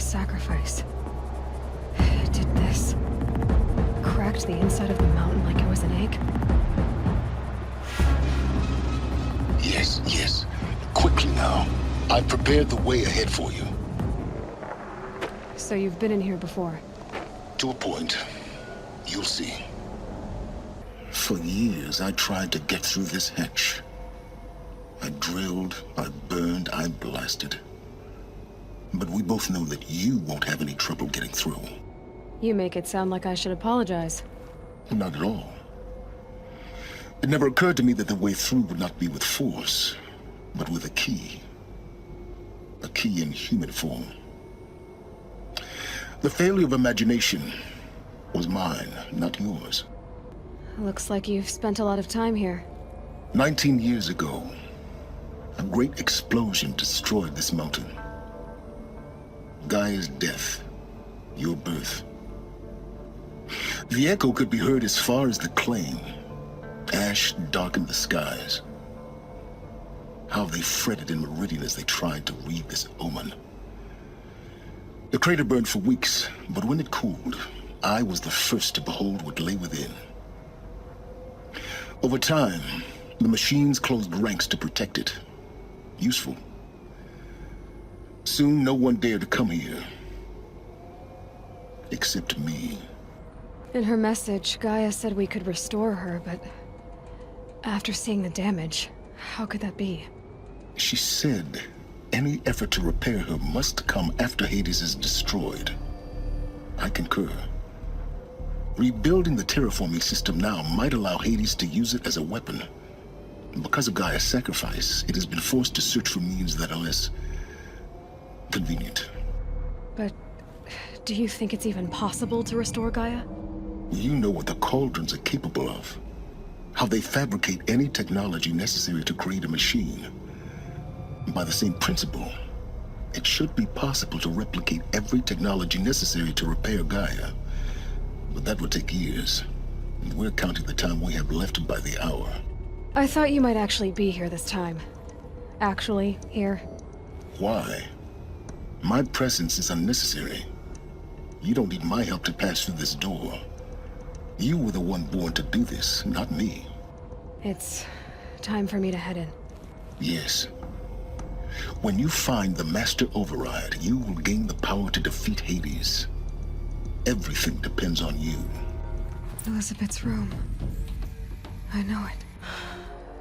sacrifice. It did this. Cracked the inside of the mountain like it was an egg. Yes, yes. Quickly now. I've prepared the way ahead for you. So you've been in here before? To a point. You'll see. For years, I tried to get through this hatch. I drilled, I burned, I blasted. But we both know that you won't have any trouble getting through. You make it sound like I should apologize. Not at all. It never occurred to me that the way through would not be with force, but with a key. A key in human form. The failure of imagination was mine, not yours. Looks like you've spent a lot of time here. 19 years ago, a great explosion destroyed this mountain. Gaia's death, your birth. The echo could be heard as far as the claim. Ash darkened the skies. How they fretted in meridian as they tried to read this omen. The crater burned for weeks, but when it cooled, I was the first to behold what lay within. Over time, the machines closed ranks to protect it. Useful. Soon, no one dared to come here. Except me. In her message, Gaia said we could restore her, but after seeing the damage, how could that be? She said any effort to repair her must come after Hades is destroyed. I concur. Rebuilding the terraforming system now might allow Hades to use it as a weapon. Because of Gaia's sacrifice, it has been forced to search for means that are less convenient. But do you think it's even possible to restore Gaia? You know what the cauldrons are capable of. How they fabricate any technology necessary to create a machine. By the same principle, it should be possible to replicate every technology necessary to repair Gaia. But that would take years. And we're counting the time we have left by the hour. I thought you might actually be here this time. Actually, here. Why? My presence is unnecessary. You don't need my help to pass through this door. You were the one born to do this, not me. It's time for me to head in. Yes. When you find the Master Override, you will gain the power to defeat Hades. Everything depends on you. Elizabeth's room. I know it.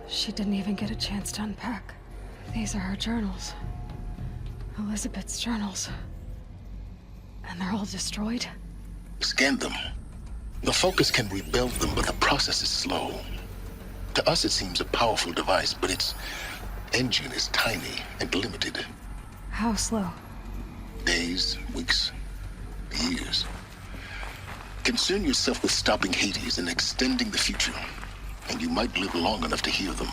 She didn't even get a chance to unpack. These are her journals. Elizabeth's journals. And they're all destroyed? Scan them. The Focus can rebuild them, but the process is slow. To us it seems a powerful device, but its engine is tiny and limited. How slow? Days, weeks, years. Concern yourself with stopping Hades and extending the future, and you might live long enough to hear them.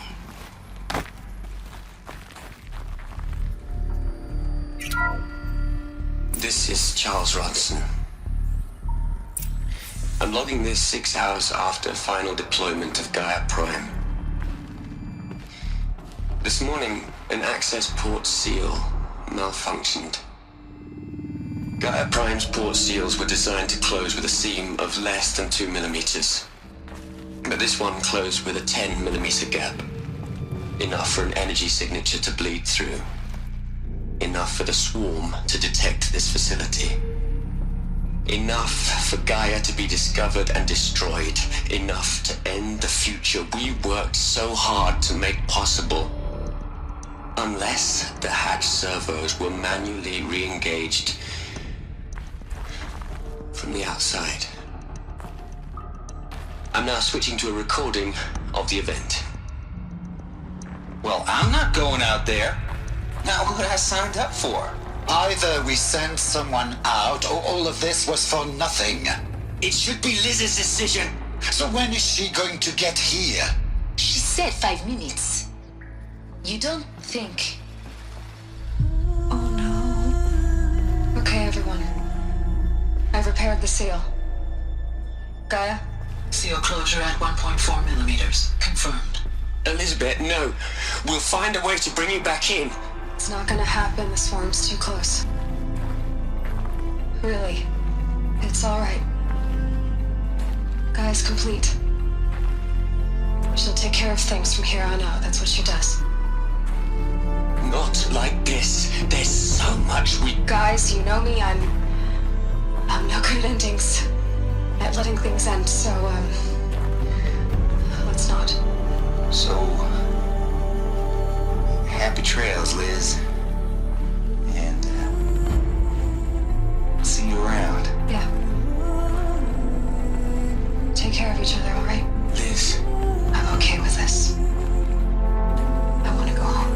This is Charles Rodson. I'm logging this 6 hours after final deployment of Gaia Prime. This morning, an access port seal malfunctioned. Gaia Prime's port seals were designed to close with a seam of less than 2 millimeters. But this one closed with a 10 millimeter gap. Enough for an energy signature to bleed through. Enough for the swarm to detect this facility. Enough for Gaia to be discovered and destroyed. Enough to end the future we worked so hard to make possible. Unless the hatch servos were manually re-engaged from the outside. I'm now switching to a recording of the event. Well, I'm not going out there. Now, who had I signed up for? Either we send someone out, or all of this was for nothing. It should be Liz's decision. So when is she going to get here? She said 5 minutes. You don't think... Oh no. Okay, everyone. I've repaired the seal. Gaia? Seal closure at 1.4 millimeters. Confirmed. Elizabeth, no. We'll find a way to bring you back in. It's not gonna happen. The swarm's too close. Really. It's alright. Gaia's complete. She'll take care of things from here on out. That's what she does. Not like this. There's so much we... Guys, you know me, I'm no good at endings. At letting things end, so, let's not. So, happy trails, Liz. And, see you around. Yeah. Take care of each other, alright? Liz, I'm okay with this. I want to go home.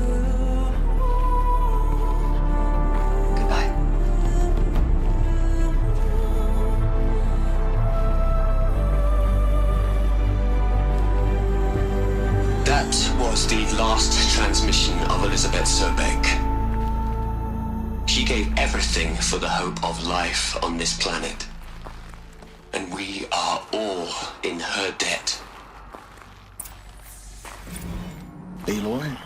Goodbye. that was the last transmission of Elizabeth Sobeck. She gave everything for the hope of life on this planet. And we are all in her debt. Aloy?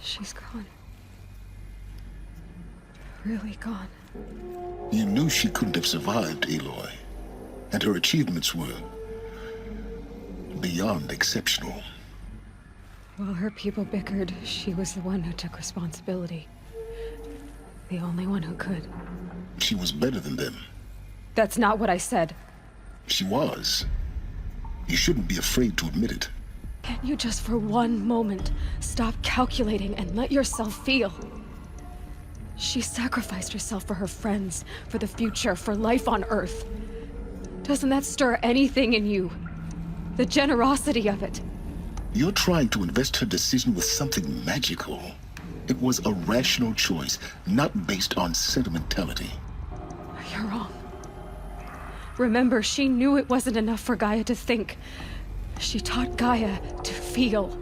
She's gone. Really gone. You knew she couldn't have survived, Aloy. And her achievements were beyond exceptional. While her people bickered, she was the one who took responsibility. The only one who could. She was better than them. That's not what I said. She was. You shouldn't be afraid to admit it. Can't you just for one moment stop calculating and let yourself feel? She sacrificed herself for her friends, for the future, for life on Earth. Doesn't that stir anything in you? The generosity of it. You're trying to invest her decision with something magical. It was a rational choice, not based on sentimentality. You're wrong. Remember, she knew it wasn't enough for Gaia to think. She taught Gaia to feel.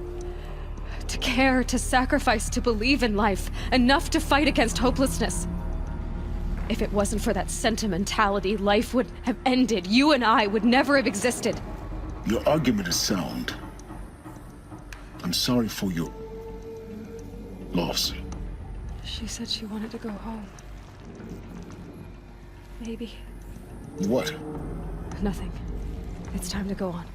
To care, to sacrifice, to believe in life. Enough to fight against hopelessness. If it wasn't for that sentimentality, life would have ended. You and I would never have existed. Your argument is sound. I'm sorry for your loss. She said she wanted to go home. Maybe. What? Nothing. It's time to go on.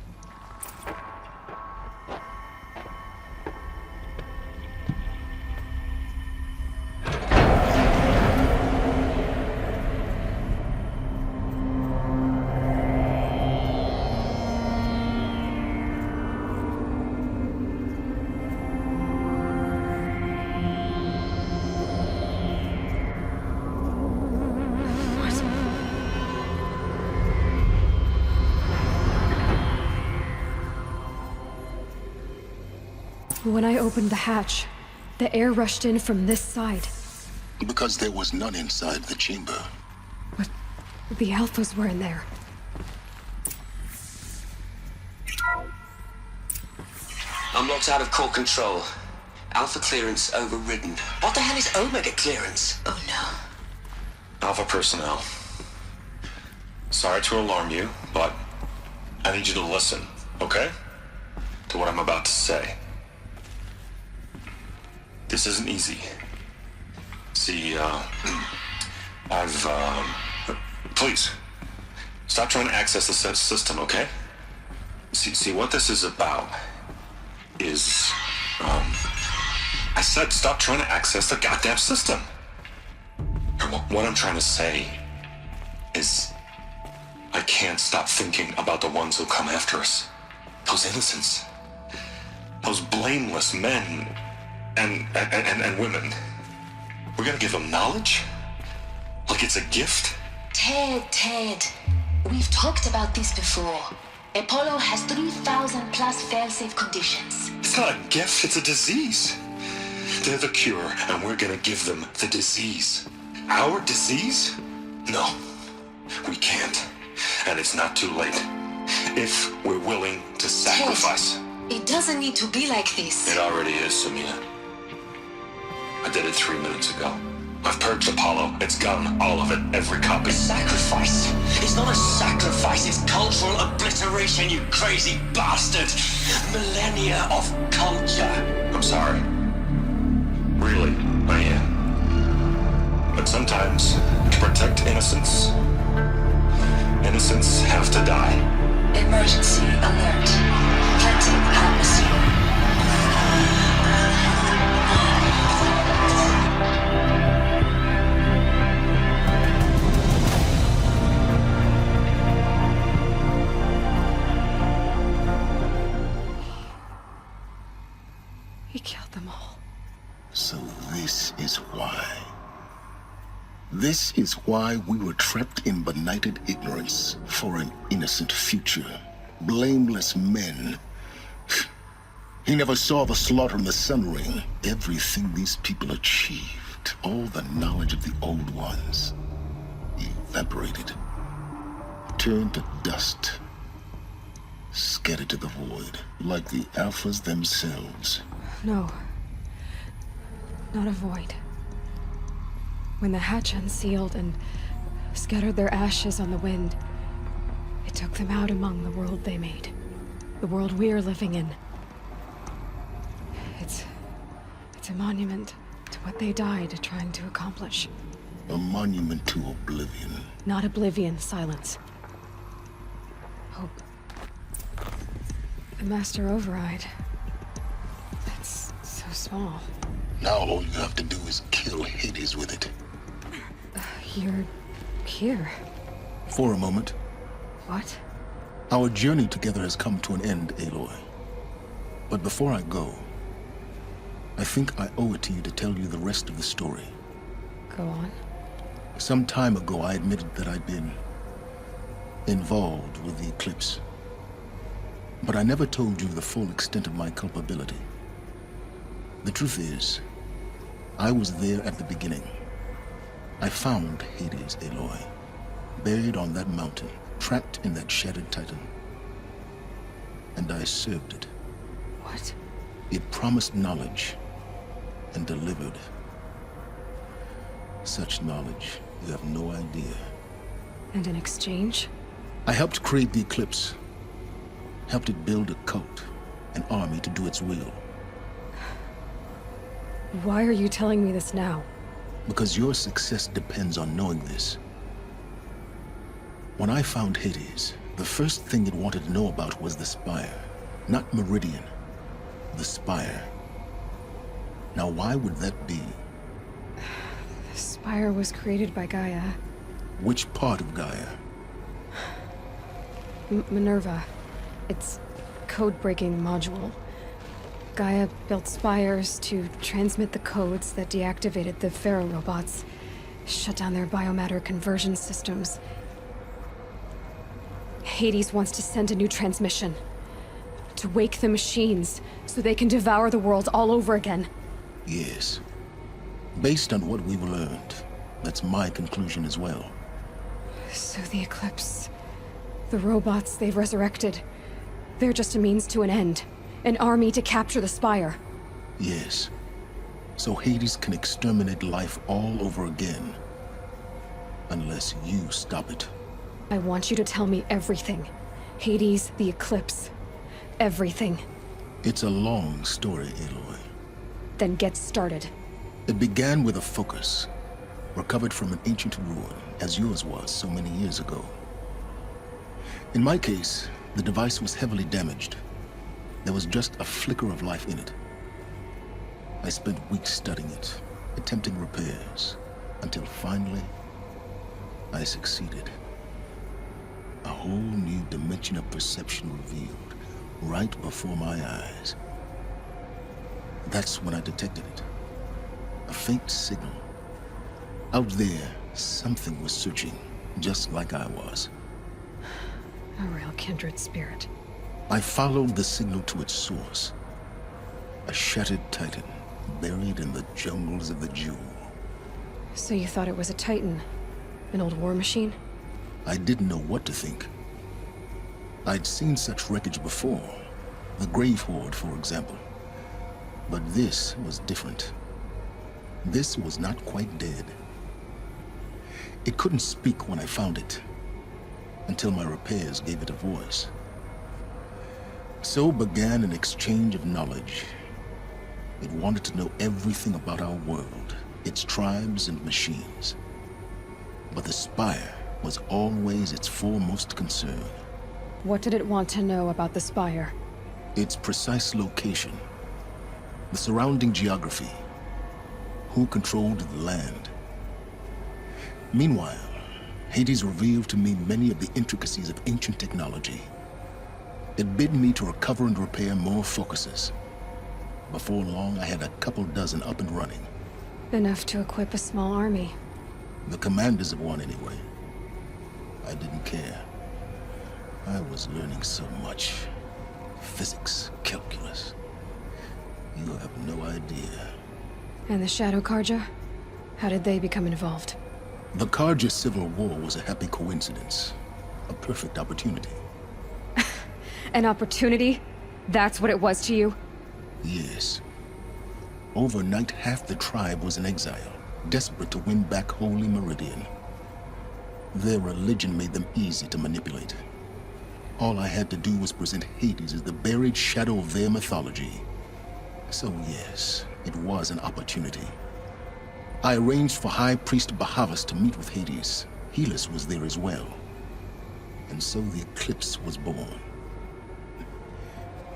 When I opened the hatch, the air rushed in from this side. Because there was none inside the chamber. But the Alphas were in there. I'm locked out of core control. Alpha clearance overridden. What the hell is Omega clearance? Oh no. Alpha personnel. Sorry to alarm you, but I need you to listen, okay? To what I'm about to say. This isn't easy. See, please, stop trying to access the system, okay? See, what this is about is, I said stop trying to access the goddamn system. What I'm trying to say is, I can't stop thinking about the ones who come after us. Those innocents. Those blameless men and women. We're gonna give them knowledge? Like it's a gift? Ted. We've talked about this before. Apollo has 3,000 plus fail-safe conditions. It's not a gift, it's a disease. They're the cure, and we're gonna give them the disease. Our disease? No, we can't. And it's not too late. If we're willing to sacrifice. Ted, it doesn't need to be like this. It already is, Samina. I did it 3 minutes ago. I've purged Apollo. It's gone. All of it. Every copy. Sacrifice? It's not a sacrifice, it's cultural obliteration, you crazy bastard! Millennia of culture! I'm sorry. Really, I am. But sometimes, to protect innocents? Innocents have to die? Emergency alert. Planting atmosphere. He killed them all. So this is why. This is why we were trapped in benighted ignorance for an innocent future. Blameless men. He never saw the slaughter in the Sun Ring. Everything these people achieved, all the knowledge of the old ones, evaporated, turned to dust, scattered to the void, like the Alphas themselves. No. Not a void. When the hatch unsealed and scattered their ashes on the wind, it took them out among the world they made. The world we're living in. It's a monument to what they died trying to accomplish. A monument to oblivion. Not oblivion, Sylens. Hope. The Master Override. It's so small. Now all you have to do is kill Hades with it. You're here. For a moment. What? Our journey together has come to an end, Aloy. But before I go, I think I owe it to you to tell you the rest of the story. Go on. Some time ago, I admitted that I'd been involved with the Eclipse. But I never told you the full extent of my culpability. The truth is, I was there at the beginning. I found Hades, Aloy, buried on that mountain, trapped in that shattered titan. And I served it. What? It promised knowledge and delivered. Such knowledge, you have no idea. And in exchange? I helped create the Eclipse. Helped it build a cult, an army to do its will. Why are you telling me this now? Because your success depends on knowing this. When I found Hades, the first thing it wanted to know about was the Spire. Not Meridian. The Spire. Now why would that be? The Spire was created by Gaia. Which part of Gaia? Minerva. Its code-breaking module. Gaia built spires to transmit the codes that deactivated the Faro robots, shut down their biomatter conversion systems. Hades wants to send a new transmission. To wake the machines, so they can devour the world all over again. Yes. Based on what we've learned, that's my conclusion as well. So the Eclipse, the robots they've resurrected, they're just a means to an end. An army to capture the Spire. Yes. So Hades can exterminate life all over again. Unless you stop it. I want you to tell me everything. Hades, the Eclipse. Everything. It's a long story, Aloy. Then get started. It began with a focus. Recovered from an ancient ruin, as yours was so many years ago. In my case, the device was heavily damaged. There was just a flicker of life in it. I spent weeks studying it, attempting repairs, until finally, I succeeded. A whole new dimension of perception revealed, right before my eyes. That's when I detected it. A faint signal. Out there, something was searching, just like I was. A real kindred spirit. I followed the signal to its source. A shattered titan, buried in the jungles of the Jewel. So you thought it was a Titan? An old war machine? I didn't know what to think. I'd seen such wreckage before. The Grave Horde, for example. But this was different. This was not quite dead. It couldn't speak when I found it, until my repairs gave it a voice. So began an exchange of knowledge. It wanted to know everything about our world, its tribes and machines. But the Spire was always its foremost concern. What did it want to know about the Spire? Its precise location, the surrounding geography, who controlled the land. Meanwhile, Hades revealed to me many of the intricacies of ancient technology. It bid me to recover and repair more focuses. Before long, I had a couple dozen up and running. Enough to equip a small army. The commanders of one, anyway. I didn't care. I was learning so much. Physics, calculus. You have no idea. And the Shadow Karja? How did they become involved? The Karja Civil War was a happy coincidence. A perfect opportunity. An opportunity? That's what it was to you? Yes. Overnight, half the tribe was in exile, desperate to win back Holy Meridian. Their religion made them easy to manipulate. All I had to do was present Hades as the buried shadow of their mythology. So yes, it was an opportunity. I arranged for High Priest Bahavas to meet with Hades. Helis was there as well. And so the Eclipse was born.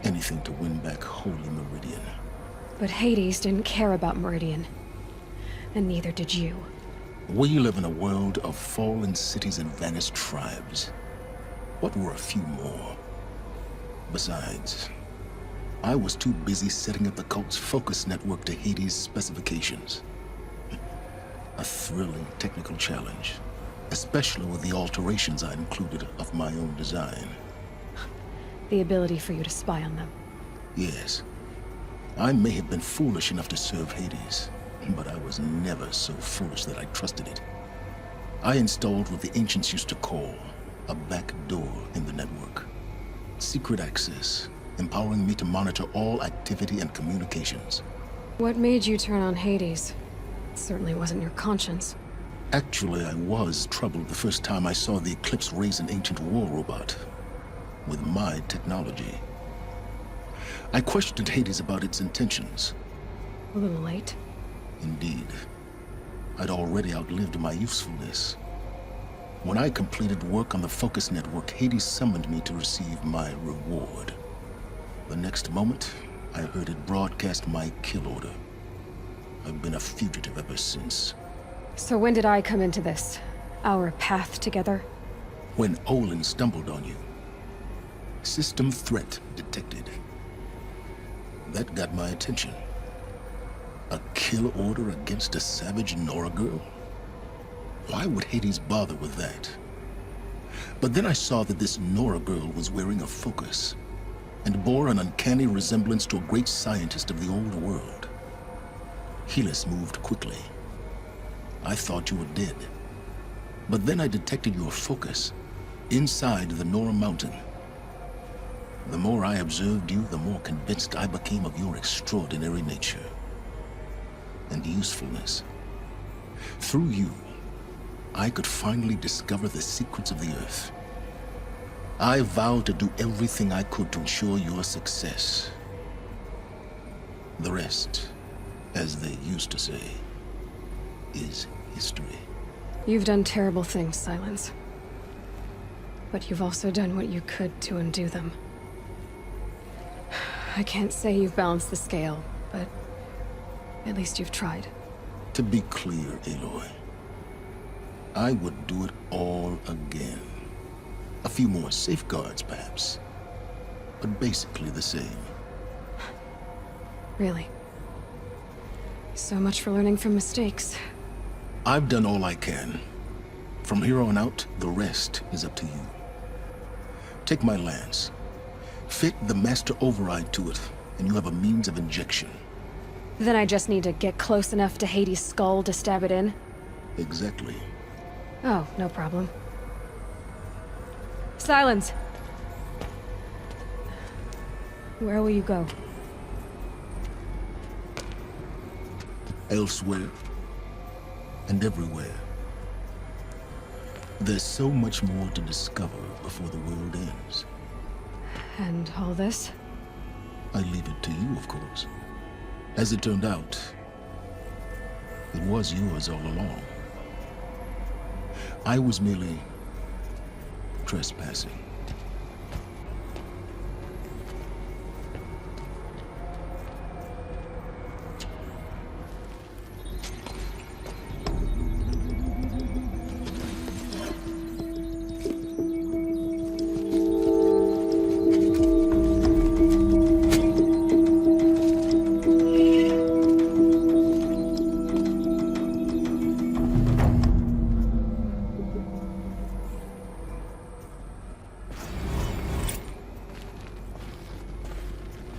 Anything to win back Holy Meridian. But Hades didn't care about Meridian. And neither did you. We live in a world of fallen cities and vanished tribes. What were a few more? Besides, I was too busy setting up the cult's focus network to Hades' specifications. A thrilling technical challenge, especially with the alterations I included of my own design. The ability for you to spy on them. Yes. I may have been foolish enough to serve Hades, but I was never so foolish that I trusted it. I installed what the ancients used to call a back door in the network. Secret access, empowering me to monitor all activity and communications. What made you turn on Hades? It certainly wasn't your conscience. Actually, I was troubled the first time I saw the Eclipse raise an ancient war robot. With my technology. I questioned Hades about its intentions. A little late. Indeed. I'd already outlived my usefulness. When I completed work on the Focus Network, Hades summoned me to receive my reward. The next moment, I heard it broadcast my kill order. I've been a fugitive ever since. So when did I come into this? Our path together? When Olin stumbled on you. System threat detected. That got my attention. A kill order against a savage Nora girl? Why would Hades bother with that? But then I saw that this Nora girl was wearing a focus, and bore an uncanny resemblance to a great scientist of the old world. Helis moved quickly. I thought you were dead. But then I detected your focus, inside the Nora mountain. The more I observed you, the more convinced I became of your extraordinary nature and usefulness. Through you, I could finally discover the secrets of the Earth. I vowed to do everything I could to ensure your success. The rest, as they used to say, is history. You've done terrible things, Sylens. But you've also done what you could to undo them. I can't say you've balanced the scale, but at least you've tried. To be clear, Aloy, I would do it all again. A few more safeguards, perhaps, but basically the same. Really? So much for learning from mistakes. I've done all I can. From here on out, the rest is up to you. Take my lance. Fit the master override to it, and you have a means of injection. Then I just need to get close enough to Hades' skull to stab it in? Exactly. Oh, no problem. Sylens! Where will you go? Elsewhere. And everywhere. There's so much more to discover before the world ends. And all this? I leave it to you, of course. As it turned out, it was yours all along. I was merely trespassing.